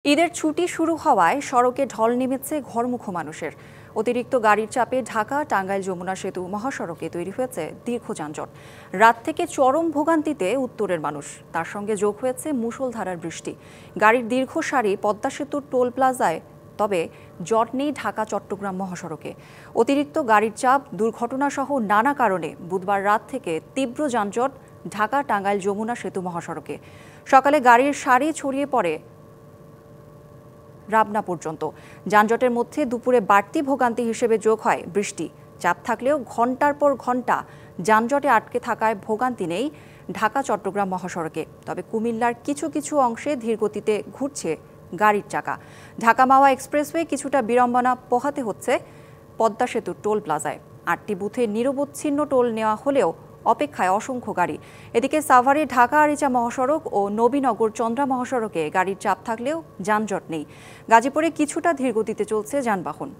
ঈদের ছুটি শুরু হওয়ায় সড়কে ঢল নেমেছে ঘরমুখো মানুষের। অতিরিক্ত গাড়ির চাপে ঢাকা টাঙ্গাইল যমুনা সেতু মহাসড়কে তৈরি হয়েছে দীর্ঘ যানজট। রাত থেকে চরম ভোগান্তিতে উত্তরের মানুষ, তার সঙ্গে যোগ হয়েছে মুষলধারার বৃষ্টি। গাড়ির দীর্ঘ সারি পদ্মা সেতুর টোল প্লাজায়, তবে জট নেই ঢাকা চট্টগ্রাম মহাসড়কে। অতিরিক্ত গাড়ির চাপ, দুর্ঘটনাসহ নানা কারণে বুধবার রাত থেকে তীব্র যানজট ঢাকা টাঙ্গাইল যমুনা সেতু মহাসড়কে। সকালে গাড়ির সারি ছড়িয়ে পড়ে রাবনা পর্যন্ত। যানজটের মধ্যে দুপুরে বাড়তি ভোগান্তি হিসেবে যোগ হয় বৃষ্টি। চাপ থাকলেও ঘন্টার পর ঘন্টা যানজটে আটকে থাকায় ভোগান্তি নেই ঢাকা চট্টগ্রাম মহাসড়কে। তবে কুমিল্লার কিছু কিছু অংশে ধীরগতিতে ঘুরছে গাড়ির চাকা। ঢাকা মাওয়া এক্সপ্রেসওয়ে কিছুটা বিড়ম্বনা পোহাতে হচ্ছে পদ্মা সেতুর টোল প্লাজায়। 8টি বুথে নিরবচ্ছিন্ন টোল নেওয়া হলেও অপেক্ষায় অসংখ্য গাড়ি। এদিকে সাভারে ঢাকা আরিচা মহাসড়ক ও নবীনগর চন্দ্রা মহাসড়কে গাড়ির চাপ থাকলেও যানজট নেই। গাজীপুরে কিছুটা ধীরগতিতে চলছে যানবাহন।